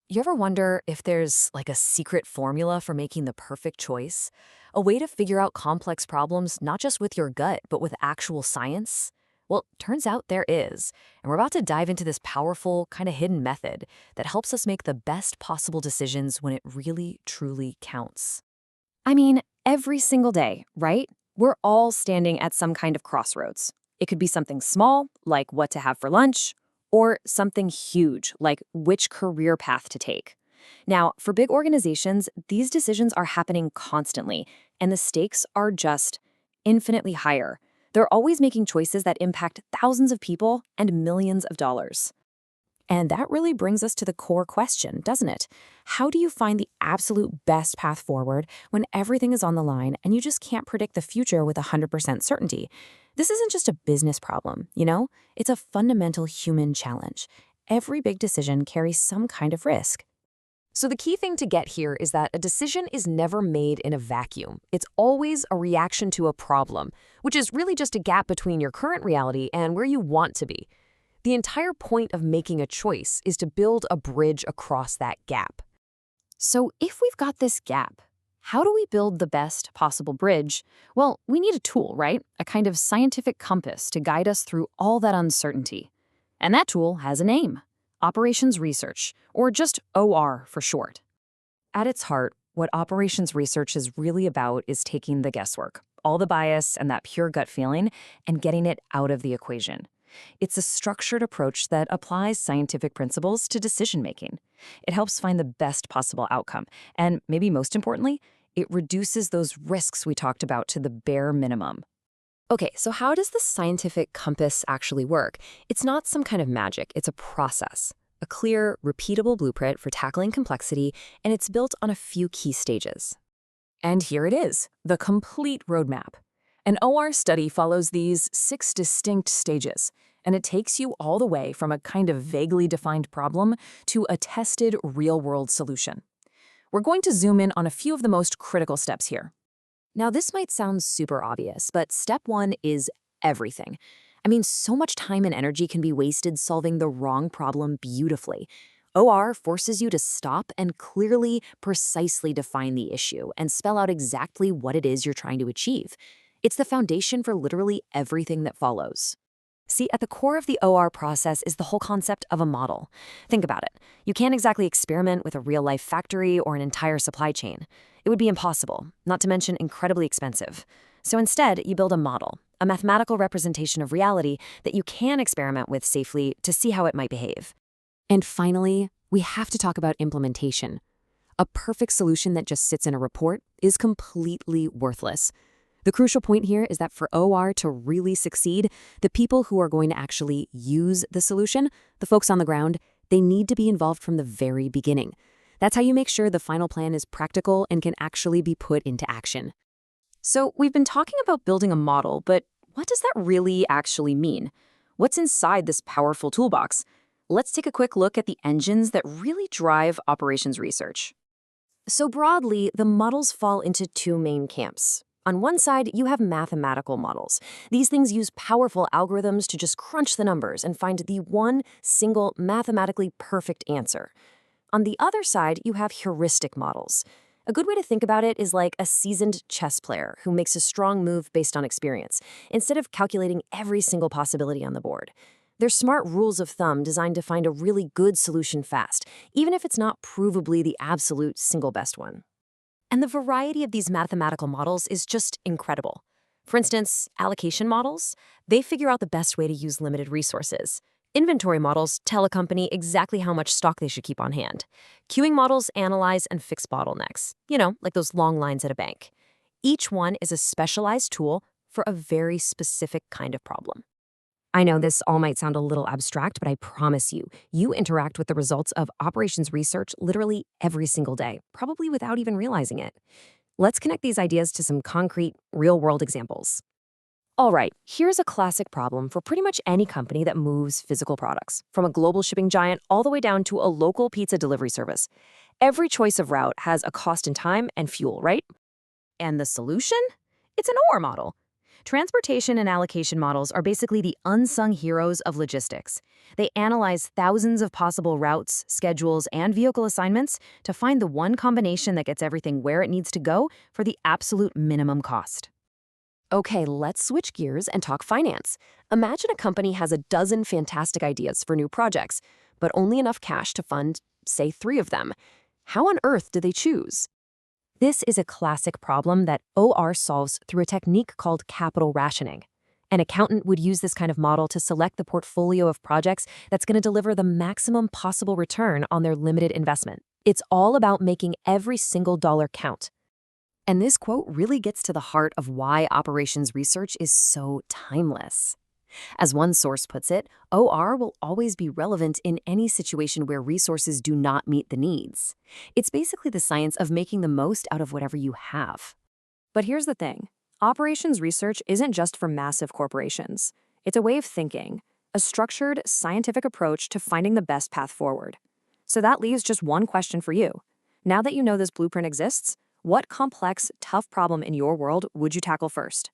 You ever wonder if there's like a secret formula for making the perfect choice? A way to figure out complex problems not just with your gut, but with actual science? Well, turns out there is. And we're about to dive into this powerful, kind of hidden method that helps us make the best possible decisions when it really, truly counts. I mean, every single day, right? We're all standing at some kind of crossroads. It could be something small, like what to have for lunch, or something huge, like which career path to take. Now, for big organizations, these decisions are happening constantly, and the stakes are just infinitely higher. They're always making choices that impact thousands of people and millions of dollars. And that really brings us to the core question, doesn't it? How do you find the absolute best path forward when everything is on the line and you just can't predict the future with 100% certainty? This isn't just a business problem, you know? It's a fundamental human challenge. Every big decision carries some kind of risk. So the key thing to get here is that a decision is never made in a vacuum. It's always a reaction to a problem, which is really just a gap between your current reality and where you want to be. The entire point of making a choice is to build a bridge across that gap. So if we've got this gap, how do we build the best possible bridge? Well, we need a tool, right? A kind of scientific compass to guide us through all that uncertainty. And that tool has a name: operations research, or just OR for short. At its heart, what operations research is really about is taking the guesswork, all the bias and that pure gut feeling, and getting it out of the equation. It's a structured approach that applies scientific principles to decision-making. It helps find the best possible outcome, and maybe most importantly, it reduces those risks we talked about to the bare minimum. Okay, so how does the scientific compass actually work? It's not some kind of magic, it's a process. A clear, repeatable blueprint for tackling complexity, and it's built on a few key stages. And here it is, the complete roadmap. An OR study follows these 6 distinct stages, and it takes you all the way from a kind of vaguely defined problem to a tested real-world solution. We're going to zoom in on a few of the most critical steps here. Now, this might sound super obvious, but step 1 is everything. I mean, so much time and energy can be wasted solving the wrong problem beautifully. OR forces you to stop and clearly, precisely define the issue and spell out exactly what it is you're trying to achieve. It's the foundation for literally everything that follows. See, at the core of the OR process is the whole concept of a model. Think about it. You can't exactly experiment with a real-life factory or an entire supply chain. It would be impossible, not to mention incredibly expensive. So instead, you build a model, a mathematical representation of reality that you can experiment with safely to see how it might behave. And finally, we have to talk about implementation. A perfect solution that just sits in a report is completely worthless. The crucial point here is that for OR to really succeed, the people who are going to actually use the solution, the folks on the ground, they need to be involved from the very beginning. That's how you make sure the final plan is practical and can actually be put into action. So we've been talking about building a model, but what does that really actually mean? What's inside this powerful toolbox? Let's take a quick look at the engines that really drive operations research. So broadly, the models fall into 2 main camps. On one side, you have mathematical models. These things use powerful algorithms to just crunch the numbers and find the one single mathematically perfect answer. On the other side, you have heuristic models. A good way to think about it is like a seasoned chess player who makes a strong move based on experience, instead of calculating every single possibility on the board. They're smart rules of thumb designed to find a really good solution fast, even if it's not provably the absolute single best one. And the variety of these mathematical models is just incredible. For instance, allocation models, they figure out the best way to use limited resources. Inventory models tell a company exactly how much stock they should keep on hand. Queuing models analyze and fix bottlenecks, like those long lines at a bank. Each one is a specialized tool for a very specific kind of problem. I know this all might sound a little abstract, but I promise you, you interact with the results of operations research literally every single day, probably without even realizing it. Let's connect these ideas to some concrete, real-world examples. All right, here's a classic problem for pretty much any company that moves physical products, from a global shipping giant all the way down to a local pizza delivery service. Every choice of route has a cost in time and fuel, right? And the solution? It's an OR model. Transportation and allocation models are basically the unsung heroes of logistics. They analyze thousands of possible routes, schedules, and vehicle assignments to find the one combination that gets everything where it needs to go for the absolute minimum cost. Okay, let's switch gears and talk finance. Imagine a company has a dozen fantastic ideas for new projects, but only enough cash to fund, say, 3 of them. How on earth do they choose? This is a classic problem that OR solves through a technique called capital rationing. An accountant would use this kind of model to select the portfolio of projects that's going to deliver the maximum possible return on their limited investment. It's all about making every single dollar count. And this quote really gets to the heart of why operations research is so timeless. As one source puts it, OR will always be relevant in any situation where resources do not meet the needs. It's basically the science of making the most out of whatever you have. But here's the thing. Operations research isn't just for massive corporations. It's a way of thinking, a structured, scientific approach to finding the best path forward. So that leaves just one question for you. Now that you know this blueprint exists, what complex, tough problem in your world would you tackle first?